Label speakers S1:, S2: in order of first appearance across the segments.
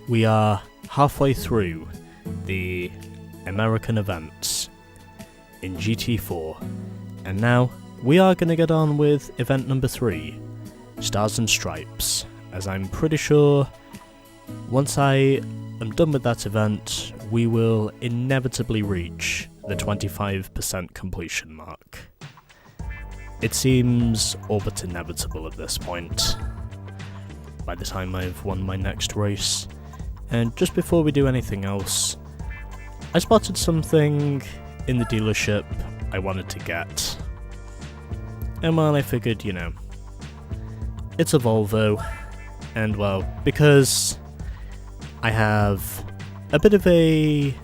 S1: we are halfway through the American events in GT4, and now we are going to get on with event number 3, Stars and Stripes, as I'm pretty sure once I am done with that event, we will inevitably reach the 25% completion mark. It seems all but inevitable at this point, by the time I've won my next race. And just before we do anything else, I spotted something in the dealership I wanted to get. And well, I figured, it's a Volvo, and well, because I have a bit of a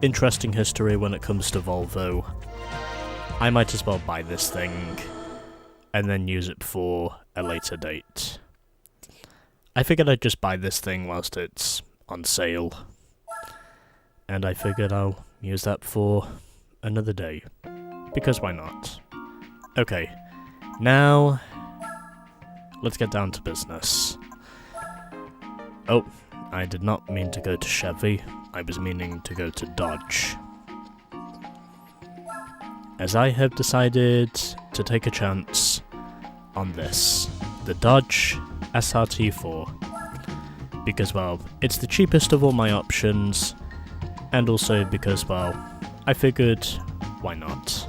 S1: interesting history when it comes to Volvo, I might as well buy this thing and then use it for a later date. I figured I'd just buy this thing whilst it's on sale, and I figured I'll use that for another day, because why not? Okay, now let's get down to business. Oh, I did not mean to go to Chevy, I was meaning to go to Dodge, as I have decided to take a chance on this, the Dodge SRT4, because, well, it's the cheapest of all my options, and also because, well, I figured, why not?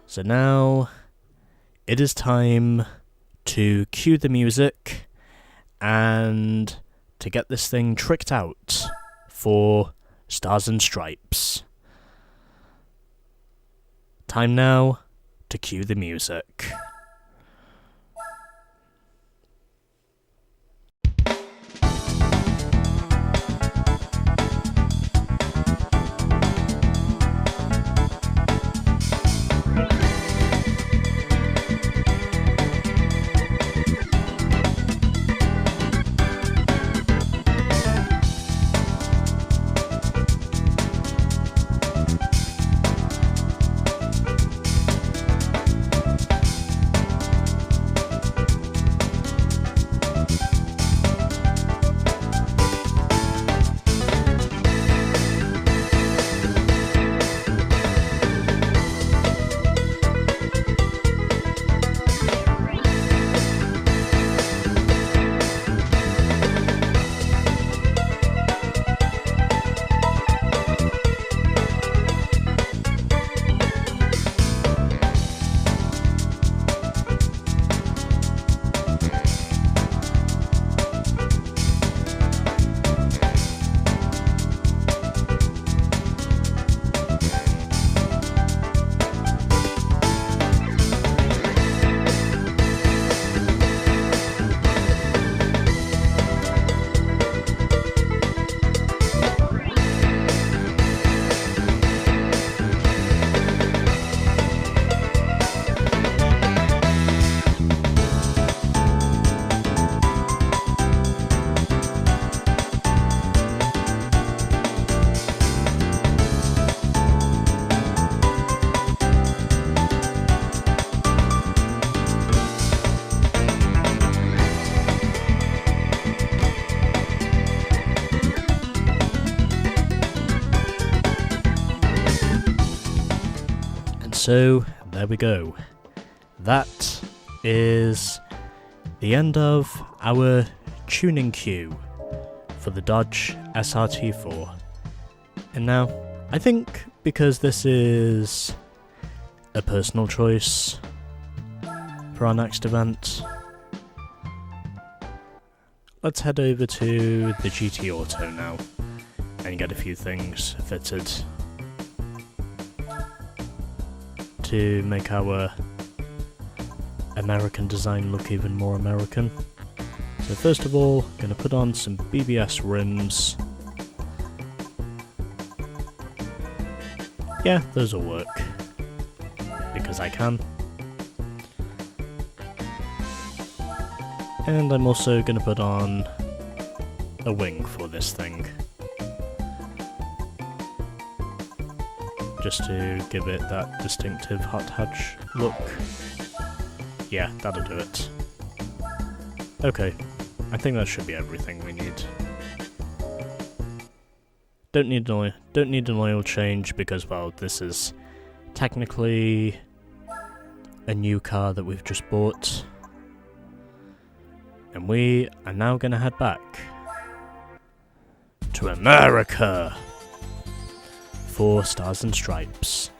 S1: So now, it is time to cue the music, and to get this thing tricked out for Stars and Stripes. Time now to cue the music. So, there we go. That is the end of our tuning queue for the Dodge SRT4. And now, I think because this is a personal choice for our next event, let's head over to the GT Auto now and get a few things fitted to make our American design look even more American. So first of all, I'm going to put on some BBS rims. Yeah, those will work, because I can. And I'm also going to put on a wing for this thing, just to give it that distinctive hot hatch look. Yeah, that'll do it. Okay, I think that should be everything we need. Don't need an oil change because, well, this is technically a new car that we've just bought. And we are now going to head back to America for Stars and Stripes.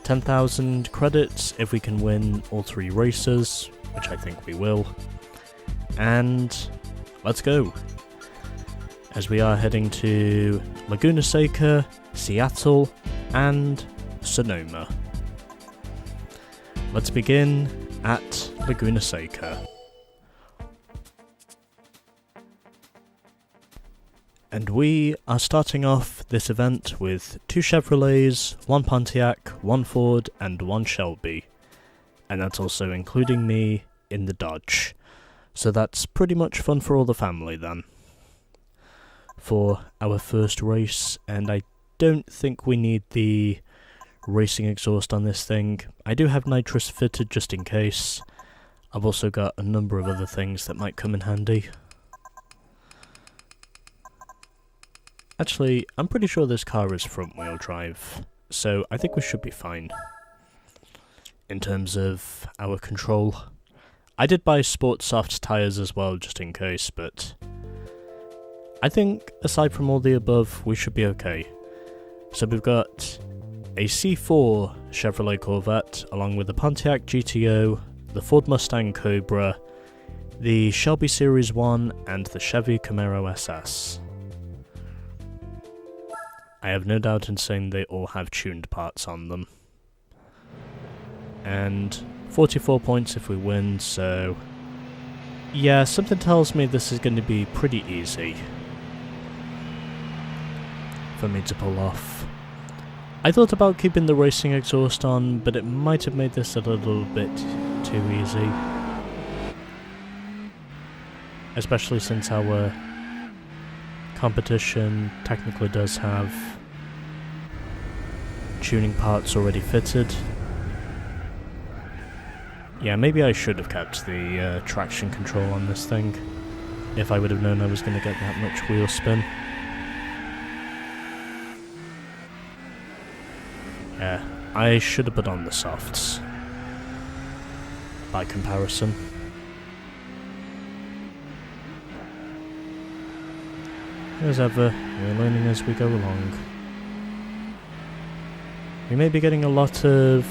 S1: 10,000 credits if we can win all 3 races, which I think we will. And let's go, as we are heading to Laguna Seca, Seattle, and Sonoma. Let's begin at Laguna Seca. And we are starting off this event with 2 Chevrolets, 1 Pontiac, 1 Ford, and 1 Shelby. And that's also including me in the Dodge. So that's pretty much fun for all the family then. For our first race, and I don't think we need the racing exhaust on this thing. I do have nitrous fitted just in case. I've also got a number of other things that might come in handy. Actually, I'm pretty sure this car is front-wheel drive, so I think we should be fine in terms of our control. I did buy sport soft tyres as well, just in case, but I think aside from all the above, we should be okay. So we've got a C4 Chevrolet Corvette, along with the Pontiac GTO, the Ford Mustang Cobra, the Shelby Series 1, and the Chevy Camaro SS. I have no doubt in saying they all have tuned parts on them. And 44 points if we win, so yeah, something tells me this is going to be pretty easy for me to pull off. I thought about keeping the racing exhaust on, but it might have made this a little bit too easy. Especially since our competition technically does have tuning parts already fitted. Yeah, maybe I should have kept the traction control on this thing, if I would have known I was going to get that much wheel spin. Yeah, I should have put on the softs, by comparison. As ever, we're learning as we go along. We may be getting a lot of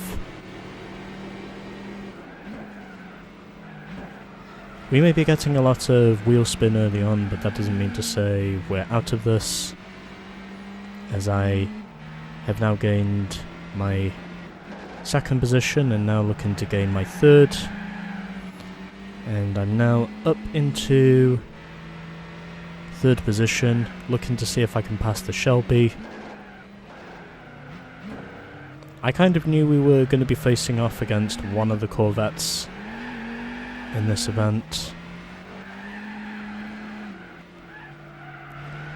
S1: wheel spin early on, but that doesn't mean to say we're out of this, as I have now gained my 2nd position and now looking to gain my 3rd. And I'm now up into 3rd position, looking to see if I can pass the Shelby. I kind of knew we were going to be facing off against one of the Corvettes in this event.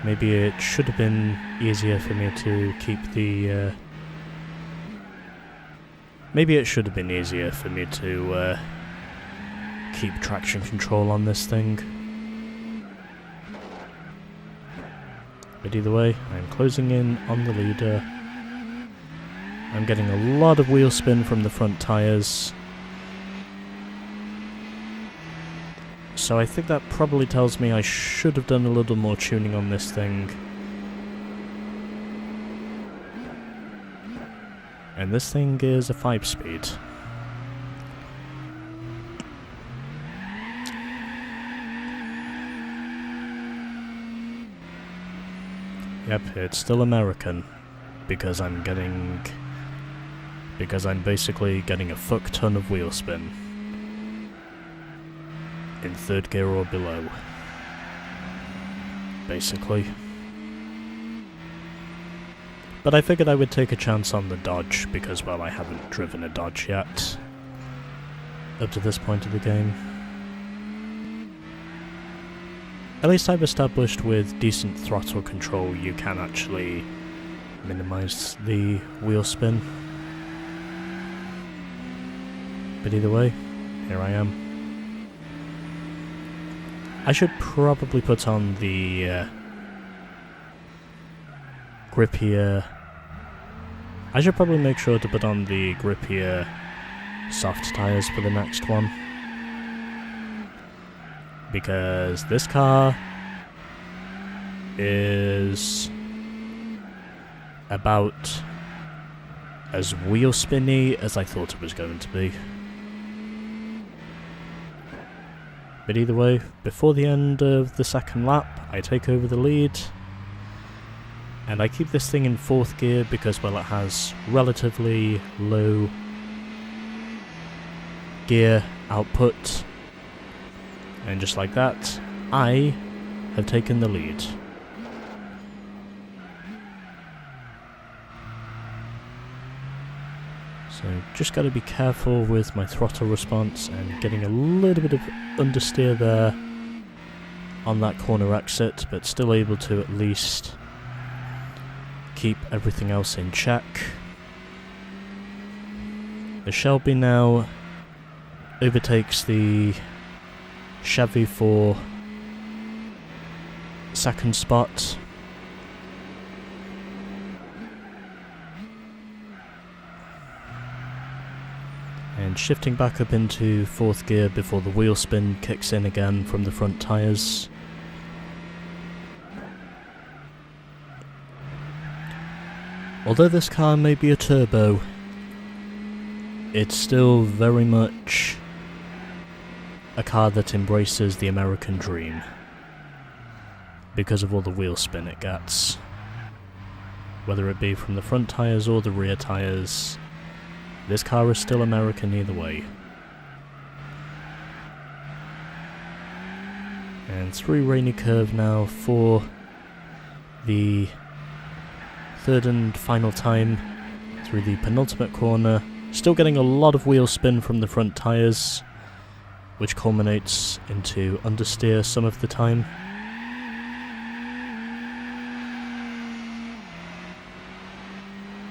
S1: Maybe it should have been easier for me to keep the keep traction control on this thing. But either way, I'm closing in on the leader. I'm getting a lot of wheel spin from the front tyres. So I think that probably tells me I should have done a little more tuning on this thing. And this thing is a 5-speed. Yep, it's still American, because I'm basically getting a fuck ton of wheel spin in 3rd gear or below, basically. But I figured I would take a chance on the Dodge, because, well, I haven't driven a Dodge yet up to this point of the game. At least I've established with decent throttle control you can actually minimize the wheel spin. But either way, here I am. I should probably put on the grippier... I should probably make sure to put on the grippier soft tyres for the next one. Because this car is about as wheel spinny as I thought it was going to be. But either way, before the end of the second lap, I take over the lead. And I keep this thing in 4th gear because, well, it has relatively low gear output. And just like that, I have taken the lead. So just got to be careful with my throttle response and getting a little bit of understeer there on that corner exit, but still able to at least keep everything else in check. The Shelby now overtakes the Chevy for second spot. And shifting back up into 4th gear before the wheel spin kicks in again from the front tyres. Although this car may be a turbo, it's still very much a car that embraces the American dream because of all the wheel spin it gets. Whether it be from the front tyres or the rear tyres, this car is still American either way. And through Rainy Curve now for the third and final time through the penultimate corner. Still getting a lot of wheel spin from the front tyres, which culminates into understeer some of the time.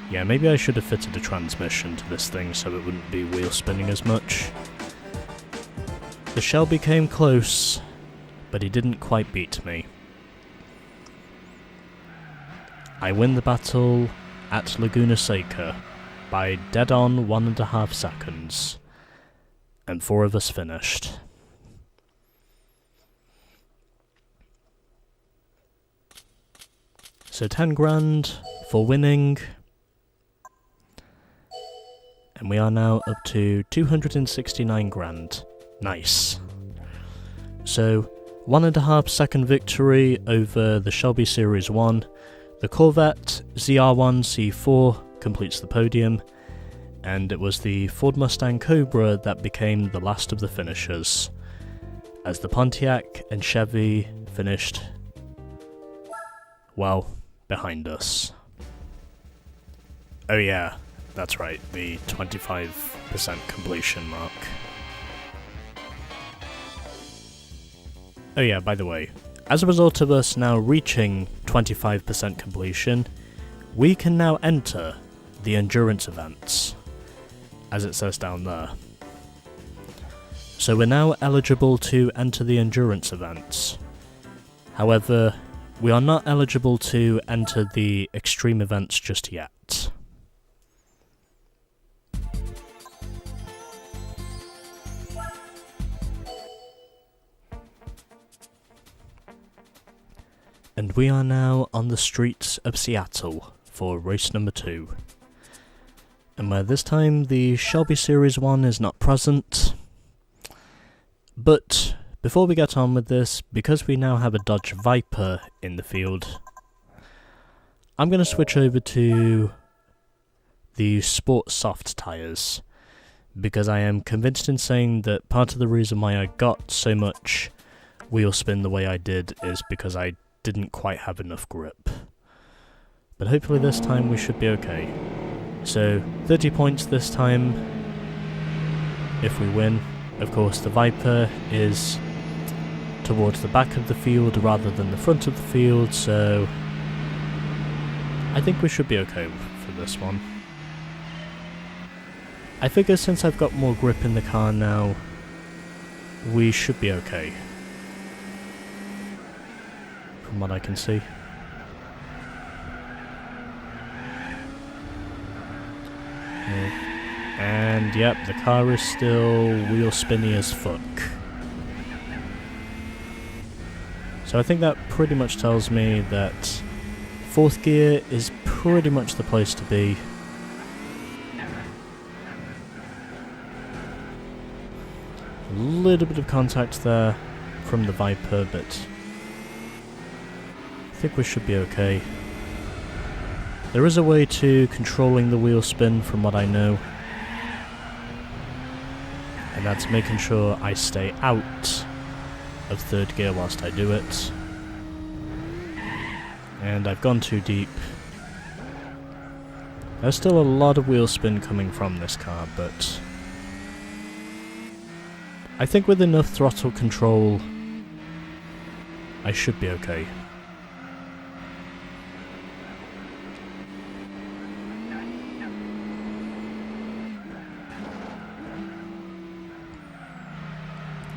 S1: Yeah, maybe I should have fitted a transmission to this thing so it wouldn't be wheel spinning as much. The Shelby came close, but he didn't quite beat me. I win the battle at Laguna Seca by dead on 1.5 seconds, and 4 of us finished. So 10 grand for winning, and we are now up to 269 grand. Nice. So 1.5 second victory over the Shelby Series 1. The Corvette ZR1 C4 completes the podium, and it was the Ford Mustang Cobra that became the last of the finishers, as the Pontiac and Chevy finished, well, behind us. Oh yeah, that's right, the 25% completion mark. Oh yeah, by the way, as a result of us now reaching 25% completion, we can now enter the endurance events, as it says down there. So we're now eligible to enter the endurance events. However, we are not eligible to enter the extreme events just yet. And we are now on the streets of Seattle for race number 2. And where this time the Shelby Series 1 is not present. But before we get on with this, because we now have a Dodge Viper in the field, I'm going to switch over to the Sport Soft tyres, because I am convinced in saying that part of the reason why I got so much wheel spin the way I did is because I didn't quite have enough grip. But hopefully this time we should be okay. So 30 points this time if we win. Of course the Viper is towards the back of the field rather than the front of the field, so I think we should be okay for this one. I figure since I've got more grip in the car now, we should be okay. from what I can see. And yep, the car is still wheel spinny as fuck. So I think that pretty much tells me that 4th gear is pretty much the place to be. A little bit of contact there from the Viper, but I think we should be okay. There is a way to controlling the wheel spin from what I know, and that's making sure I stay out of 3rd gear whilst I do it. And I've gone too deep. There's still a lot of wheel spin coming from this car, but I think with enough throttle control I should be okay.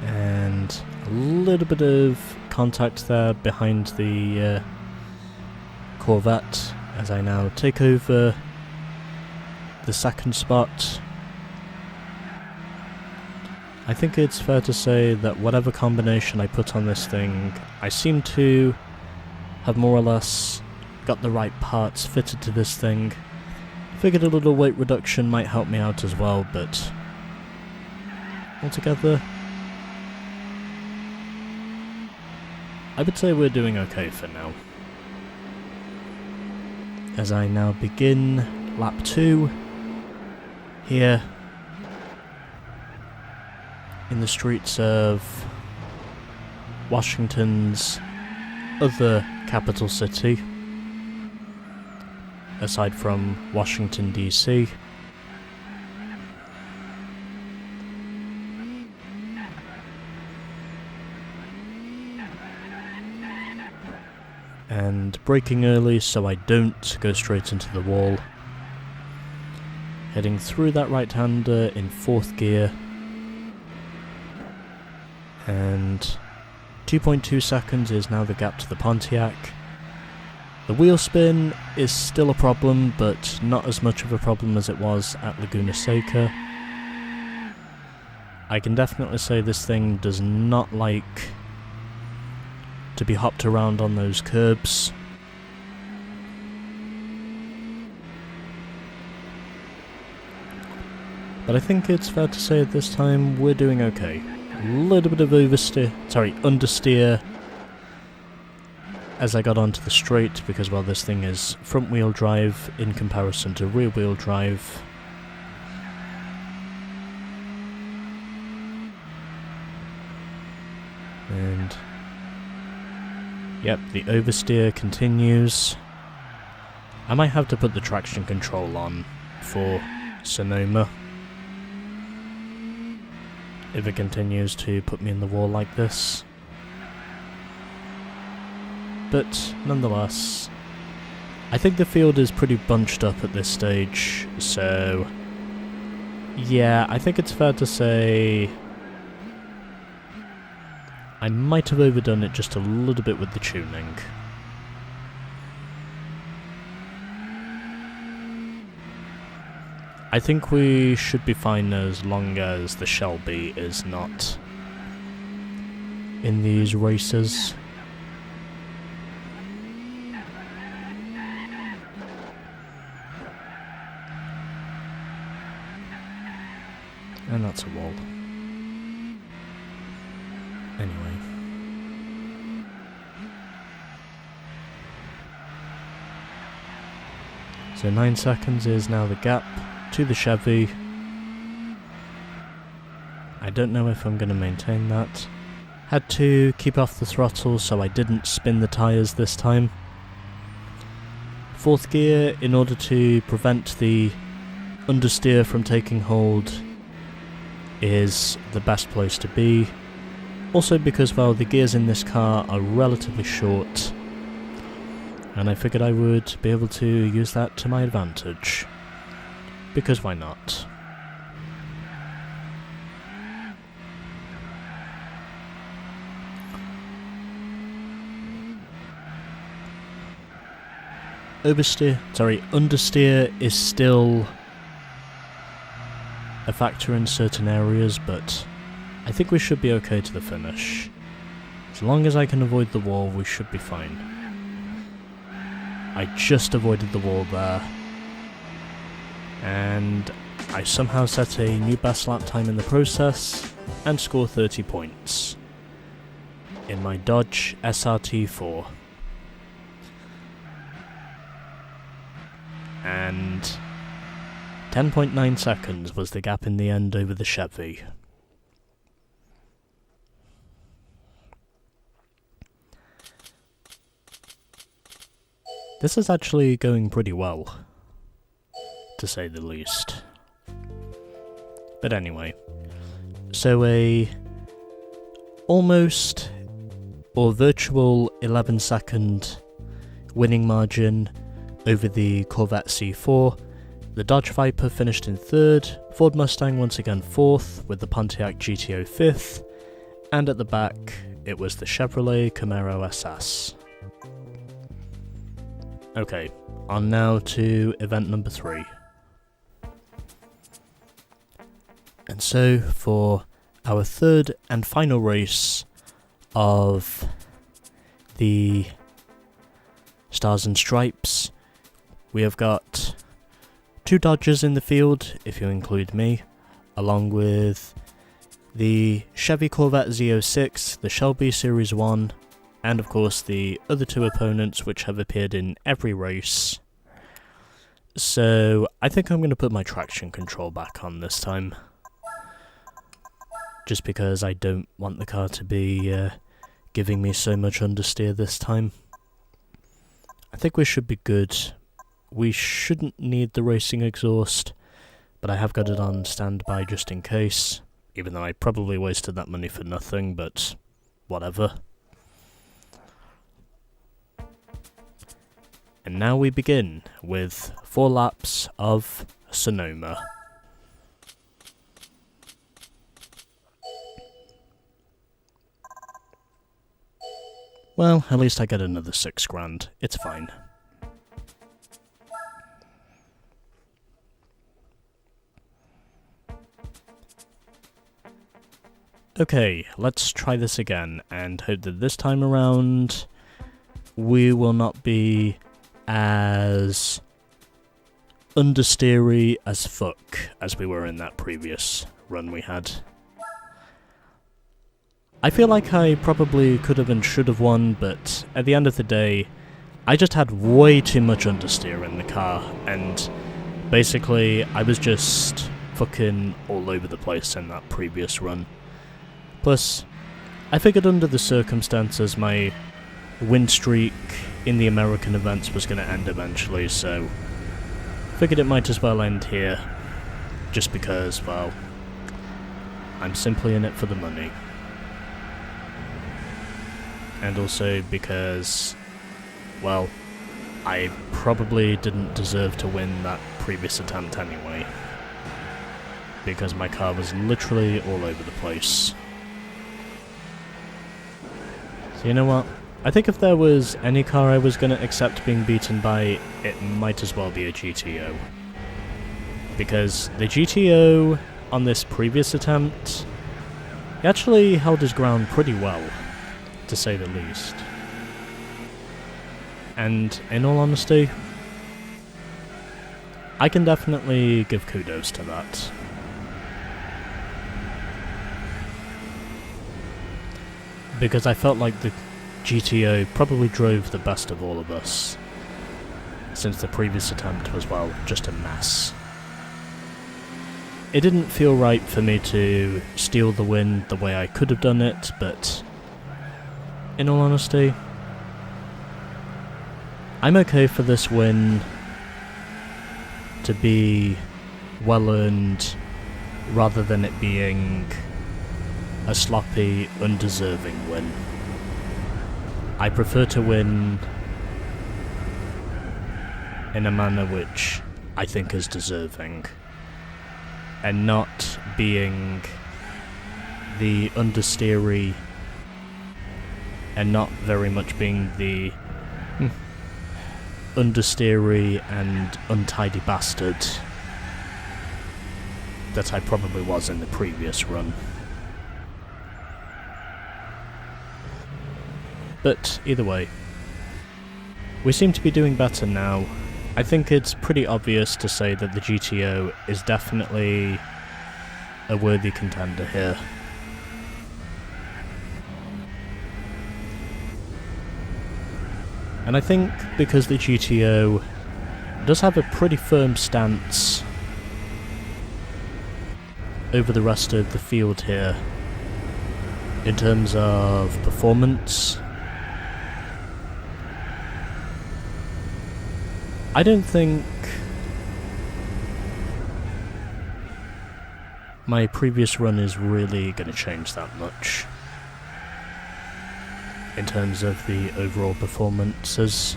S1: And a little bit of contact there behind the Corvette as I now take over the 2nd spot. I think it's fair to say that whatever combination I put on this thing, I seem to have more or less got the right parts fitted to this thing. Figured a little weight reduction might help me out as well, but altogether I would say we're doing okay for now. As I now begin lap 2 here in the streets of Washington's other capital city, aside from Washington DC. And braking early so I don't go straight into the wall. Heading through that right-hander in 4th gear. And 2.2 seconds is now the gap to the Pontiac. The wheel spin is still a problem, but not as much of a problem as it was at Laguna Seca. I can definitely say this thing does not like to be hopped around on those curbs. But I think it's fair to say at this time we're doing okay. A little bit of understeer as I got onto the straight, because well, this thing is front wheel drive in comparison to rear wheel drive. And yep, the oversteer continues. I might have to put the traction control on for Sonoma if it continues to put me in the wall like this. But nonetheless, I think the field is pretty bunched up at this stage, so yeah, I think it's fair to say I might have overdone it just a little bit with the tuning. I think we should be fine as long as the Shelby is not in these races. And that's a wall. Anyway. So 9 seconds is now the gap to the Chevy. I don't know if I'm going to maintain that. Had to keep off the throttle so I didn't spin the tyres this time. 4th gear in order to prevent the understeer from taking hold is the best place to be. Also because, well, the gears in this car are relatively short, and I figured I would be able to use that to my advantage. Because why not? understeer is still a factor in certain areas, but I think we should be okay to the finish. As long as I can avoid the wall, we should be fine. I just avoided the wall there, and I somehow set a new best lap time in the process and score 30 points in my Dodge SRT4. And 10.9 seconds was the gap in the end over the Chevy. This is actually going pretty well, to say the least. But anyway, so a almost or virtual 11-second winning margin over the Corvette C4. The Dodge Viper finished in 3rd, Ford Mustang once again 4th, with the Pontiac GTO 5th, and at the back it was the Chevrolet Camaro SS. Okay, on now to event number 3. And so, for our 3rd and final race of the Stars and Stripes, we have got 2 Dodgers in the field, if you include me, along with the Chevy Corvette Z06, the Shelby Series 1, and of course the other 2 opponents which have appeared in every race. So I think I'm going to put my traction control back on this time, just because I don't want the car to be giving me so much understeer this time. I think we should be good. We shouldn't need the racing exhaust, but I have got it on standby just in case, even though I probably wasted that money for nothing, but whatever. And now we begin with 4 laps of Sonoma. Well, at least I get another $6,000. It's fine. Okay, let's try this again, and hope that this time around we will not be as understeery as fuck as we were in that previous run we had. I feel like I probably could have and should have won, but at the end of the day, I just had way too much understeer in the car, and basically I was just fucking all over the place in that previous run. Plus, I figured under the circumstances my win streak in the American events was going to end eventually, so figured it might as well end here, just because, well, I'm simply in it for the money. And also because, well, I probably didn't deserve to win that previous attempt anyway, because my car was literally all over the place. So you know what? I think if there was any car I was going to accept being beaten by, it might as well be a GTO. Because the GTO on this previous attempt, he actually held his ground pretty well, to say the least. And in all honesty, I can definitely give kudos to that. Because I felt like the GTO probably drove the best of all of us, since the previous attempt was, well, just a mess. It didn't feel right for me to steal the win the way I could have done it, but in all honesty, I'm okay for this win to be well earned rather than it being a sloppy, undeserving win. I prefer to win in a manner which I think is deserving, and not being the understeery and not very much being the understeery and untidy bastard that I probably was in the previous run. But either way, we seem to be doing better now. I think it's pretty obvious to say that the GTO is definitely a worthy contender here. And I think because the GTO does have a pretty firm stance over the rest of the field here in terms of performance, I don't think my previous run is really going to change that much in terms of the overall performances.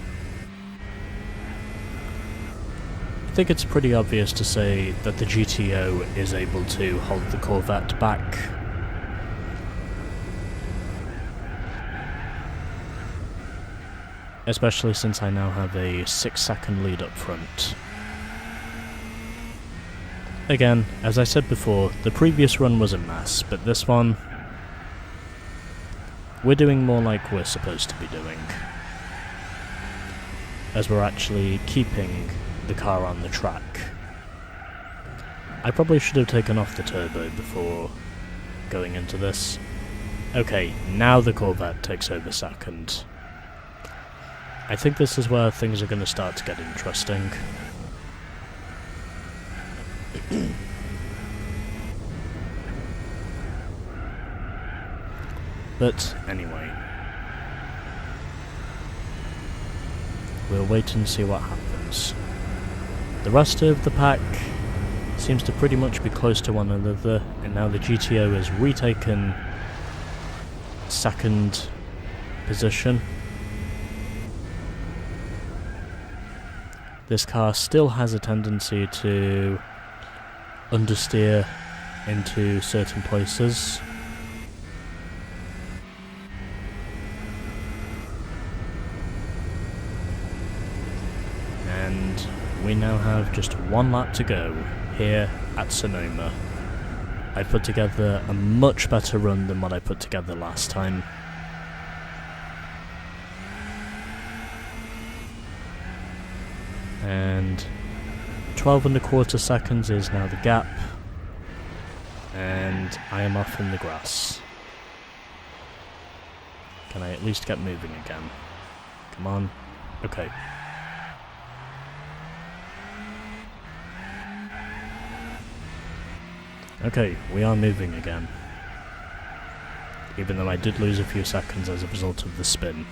S1: I think it's pretty obvious to say that the GTO is able to hold the Corvette back. Especially since I now have a 6-second lead up front. Again, as I said before, the previous run was a mess, but this one, we're doing more like we're supposed to be doing. As we're actually keeping the car on the track. I probably should have taken off the turbo before going into this. Okay, now the Corvette takes over second. I think this is where things are going to start to get interesting. But anyway, we'll wait and see what happens. The rest of the pack seems to pretty much be close to one another, and now the GTO has retaken second position. This car still has a tendency to understeer into certain places. And we now have just one lap to go here at Sonoma. I put together a much better run than what I put together last time. And 12.25 seconds is now the gap, and I am off in the grass. Can I at least get moving again? Come on. Okay. Okay, we are moving again. Even though I did lose a few seconds as a result of the spin.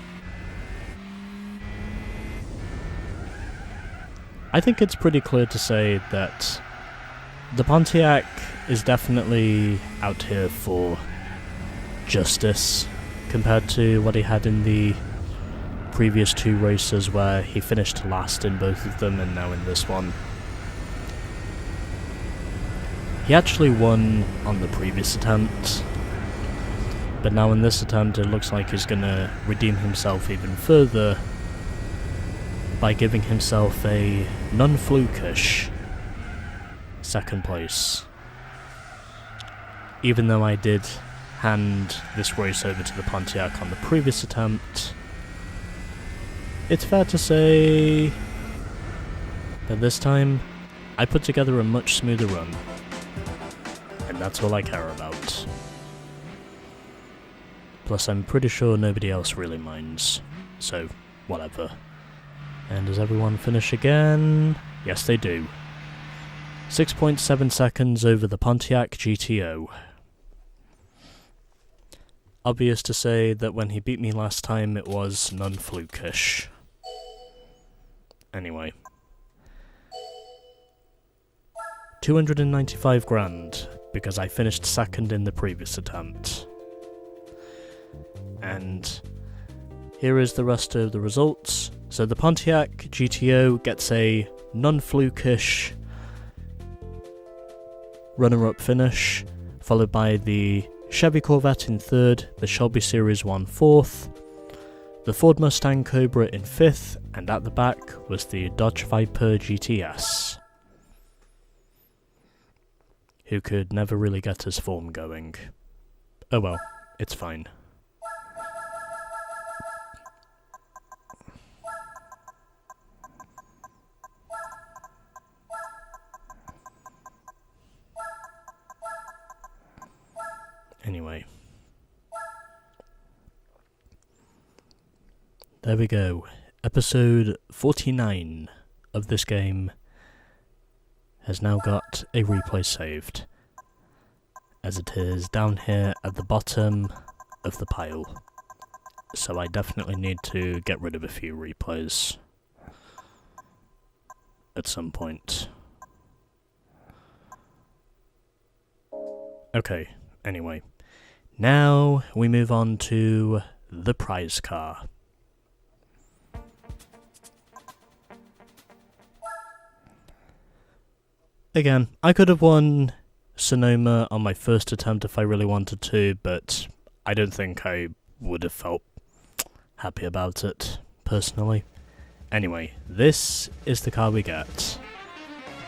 S1: I think it's pretty clear to say that the Pontiac is definitely out here for justice compared to what he had in the previous two races where he finished last in both of them and now in this one. He actually won on the previous attempt, but now in this attempt it looks like he's gonna redeem himself even further by giving himself a non-flukish second place. Even though I did hand this race over to the Pontiac on the previous attempt, it's fair to say that this time I put together a much smoother run, and that's all I care about. Plus I'm pretty sure nobody else really minds, so whatever. And does everyone finish again? Yes, they do. 6.7 seconds over the Pontiac GTO. Obvious to say that when he beat me last time it was non-flukish. Anyway. 295 grand, because I finished second in the previous attempt. And here is the rest of the results. So the Pontiac GTO gets a non-flukish runner-up finish, followed by the Chevy Corvette in third, the Shelby Series 1 fourth, the Ford Mustang Cobra in 5th, and at the back was the Dodge Viper GTS, who could never really get his form going. Oh well, it's fine. Anyway. There we go. Episode 49 of this game has now got a replay saved, as it is down here at the bottom of the pile. So I definitely need to get rid of a few replays at some point. Okay, anyway. Now we move on to the prize car. Again, I could have won Sonoma on my first attempt if I really wanted to, but I don't think I would have felt happy about it, personally. Anyway, this is the car we get.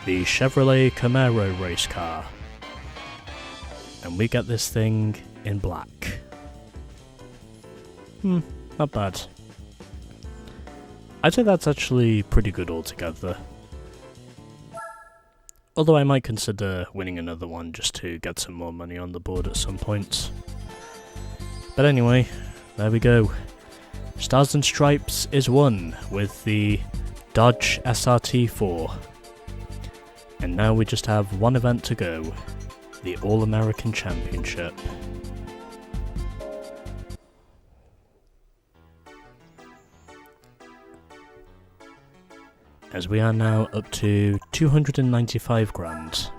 S1: The Chevrolet Camaro race car. And we get this thing in black. Not bad. I'd say that's actually pretty good altogether. Although I might consider winning another one just to get some more money on the board at some point. But anyway, there we go. Stars and Stripes is won with the Dodge SRT4. And now we just have one event to go. The All-American Championship. As we are now up to 295 grand.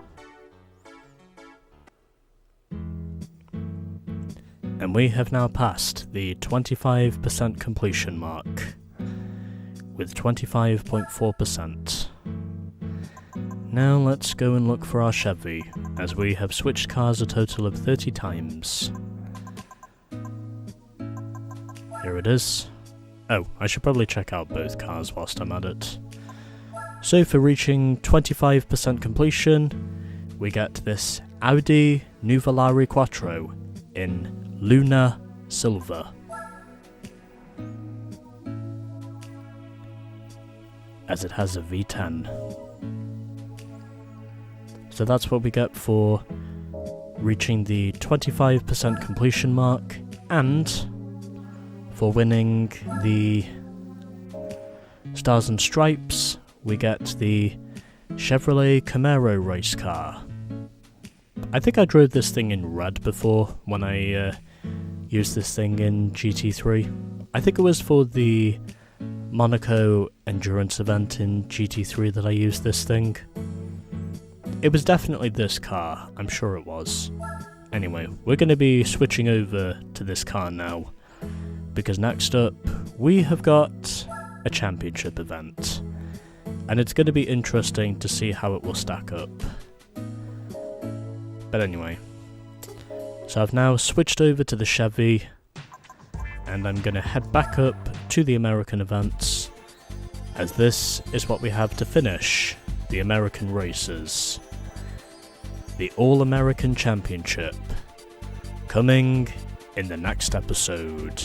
S1: And we have now passed the 25% completion mark, with 25.4%. Now let's go and look for our Chevy, as we have switched cars a total of 30 times. Here it is. Oh, I should probably check out both cars whilst I'm at it. So for reaching 25% completion, we get this Audi Nuvolari Quattro in Luna Silver. As it has a V10. So that's what we get for reaching the 25% completion mark, and for winning the Stars and Stripes, we get the Chevrolet Camaro race car. I think I drove this thing in red before when I used this thing in GT3. I think it was for the Monaco endurance event in GT3 that I used this thing. It was definitely this car, I'm sure it was. Anyway, we're going to be switching over to this car now, because next up we have got a championship event. And it's going to be interesting to see how it will stack up. But anyway, so I've now switched over to the Chevy, and I'm going to head back up to the American events, as this is what we have to finish the American races. The All-American Championship, coming in the next episode.